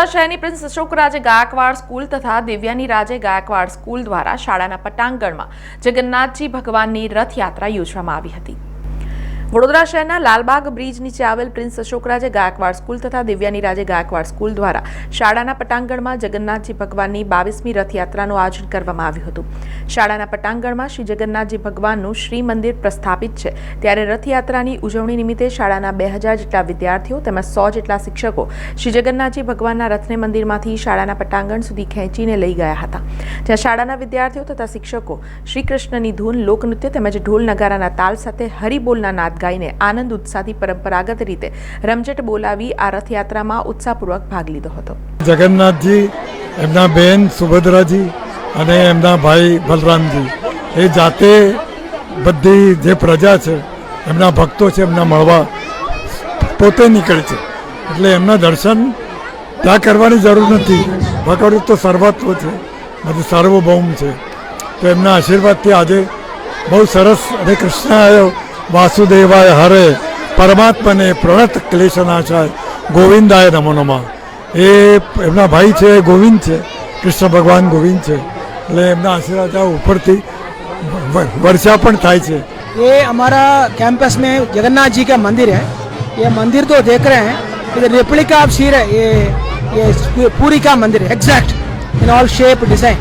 વડોદરા શહેરની prince અશોકરાજે Gaekwad school તથા દિવ્યાની રાજે Gaekwad school દ્વારા શાળાના પટાંગણમાં જગન્નાથજી ભગવાનની રથયાત્રા યોજવામાં આવી હતી। વડોદરા શહેરના લાલબાગ બ્રિજ નીચે આવેલ પ્રિન્સ અશોકરાજે ગાયકવાડ સ્કૂલ તથા દિવ્યાની રાજે ગાયકવાડ સ્કૂલ દ્વારા શાળાના પટાંગણમાં જગન્નાથજી ભગવાનની 22મી રથયાત્રાનું આયોજન કરવામાં આવ્યું હતું। શાળાના પટાંગણમાં શ્રી જગન્નાથજી ભગવાનનું શ્રી મંદિર પ્રસ્થાપિત છે, ત્યારે રથયાત્રાની ઉજવણી નિમિત્તે શાળાના 2000 જેટલા વિદ્યાર્થીઓ તેમજ 100 જેટલા શિક્ષકો શ્રી જગન્નાથજી ભગવાનના રથને મંદિરમાંથી શાળાના પટાંગણ સુધી ખેંચીને લઈ ગયા હતા, જ્યાં શાળાના વિદ્યાર્થીઓ તથા શિક્ષકો શ્રી કૃષ્ણની ધૂન, લોકનૃત્ય તેમજ ઢોલ નગારાના તાલ સાથે હરિબોલના નાદ ગાઈને આનંદ ઉત્સાહથી પરંપરાગત રીતે રમઝટ બોલાવી આ રથયાત્રામાં ઉત્સાહપૂર્વક ભાગ લીધો હતો। જગન્નાથજી, એમના બેન સુભદ્રાજી અને એમના ભાઈ બલરામજી એ જાતે બધી જે પ્રજા છે, એમના ભક્તો છે, એમના મળવા પોતે નીકળે છે, એટલે એમના દર્શન ત્યાં કરવાની જરૂર નથી। ભગવાન તો સર્વત્વ છે, બધું સાર્વભૌમ છે, તો એમના આશીર્વાદથી આજે બહુ સરસ હરે કૃષ્ણ આવ્યો વાસુદેવાય હરે પરમાત્માને પ્રણત ક્લેશનાશાય ગોવિંદાય નમો નમઃ। એ એમના ભાઈ છે, ગોવિંદ છે, કૃષ્ણ ભગવાન ગોવિંદ છે, એટલે એમના આશીર્વાદ ઉપરથી વર્ષા પણ થાય છે। ये हमारा कैंपस में जगन्नाथ जी का मंदिर है। ये मंदिर तो देख रहे हैं, इधर रेप्लिका ऑफ शीर है। ये पूरी का मंदिर है, exact in all shape design.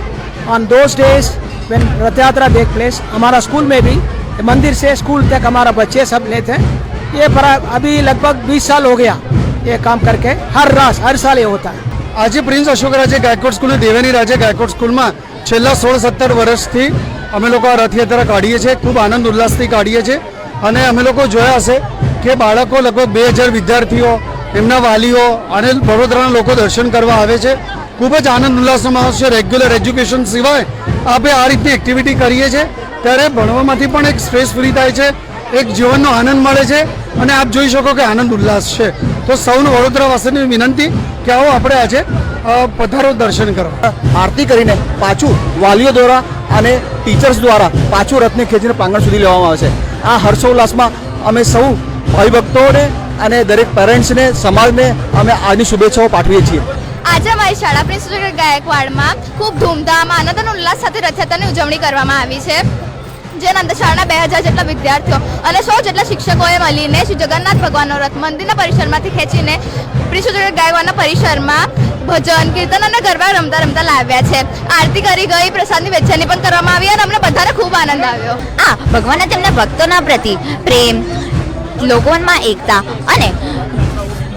On those days when रथ यात्रा टेक प्लेस, हमारा स्कूल में भी मंदिर से स्कूल तक हमारा बच्चे सब लेते हैं। ये अभी लगभग 20 साल हो गया ये काम करके, हर साल ये होता है। आज प्रिंस अशोकराजे गायकवाड स्कूल देव्यानी राज्य गायकवाड स्कूल में छेल्ला 16-17 वर्षथी अमे लोग आ रथयात्रा काढ़ीए छे, खूब आनंद उल्लासथी काढ़ीए छे। अने अमे लोग जोया हशे के बाळको लगभग 2000 विद्यार्थीओ, एमना वालीओ अने वडोदराना लोको दर्शन करवा आवे छे। खूब ज आनंद उल्लासनो माहोल छे। रेग्युलर एज्युकेशन सिवाय आपणे आ रीतनी एक्टिविटी करीए छे ત્યારે ભણવામાંથી પણ એક સ્ટ્રેસ ફ્રી થાય છે, એક જીવનનો આનંદ મળે છે અને આપ જોઈ શકો કે આનંદ ઉલ્લાસ છે। તો સૌને વડોદરાવાસીની વિનંતી કે આવો આપણે આજે પધારો દર્શન કરવા। આરતી કરીને પાછું વાલીઓ દ્વારા અને ટીચર્સ દ્વારા પાછું રથને ખેંચીને પ્રાંગણ સુધી લેવામાં આવે છે। આ હર્ષોલ્લાસમાં અમે સૌ ભાઈ ભક્તોને અને દરેક પેરેન્ટ્સને, સમાજને અમે આજની શુભેચ્છાઓ પાઠવીએ છીએ। આજે અમારી શાળા પ્રિન્સ અશોકરાજ ગાયકવાડમાં ખૂબ ધૂમધામ, આનંદ અને ઉલ્લાસ સાથે રથયાત્રાની ઉજવણી કરવામાં આવી છે, જેના અંદર શાળાના 2000 જેટલા વિદ્યાર્થીઓ અને 100 જેટલા શિક્ષકોએ મળીને શ્રી જગન્નાથ ભગવાનનો રથ મંદિરના પરિસરમાંથી ખેંચીને પ્રિન્સ અશોકરાજ ગાયકવાડના પરિસરમાં ભજન, કીર્તન અને ગરબા રમતા રમતા લાવ્યા છે। આરતી કરી ગઈ, પ્રસાદની વહેંચણી પણ કરવામાં આવી અને અમને બધાને ખૂબ આનંદ આવ્યો। ભગવાને તેમના ભક્તોના પ્રતિ પ્રેમ, લોકોમાં એકતા અને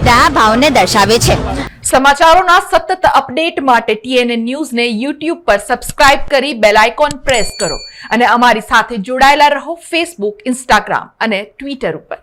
દયા ભાવને દર્શાવે છે। સમાચારોના સતત અપડેટ માટે TNN ન્યૂઝને YouTube પર સબસ્ક્રાઇબ કરી બેલ આઇકોન પ્રેસ કરો અને અમારી સાથે જોડાયેલા રહો Facebook, Instagram અને Twitter ઉપર।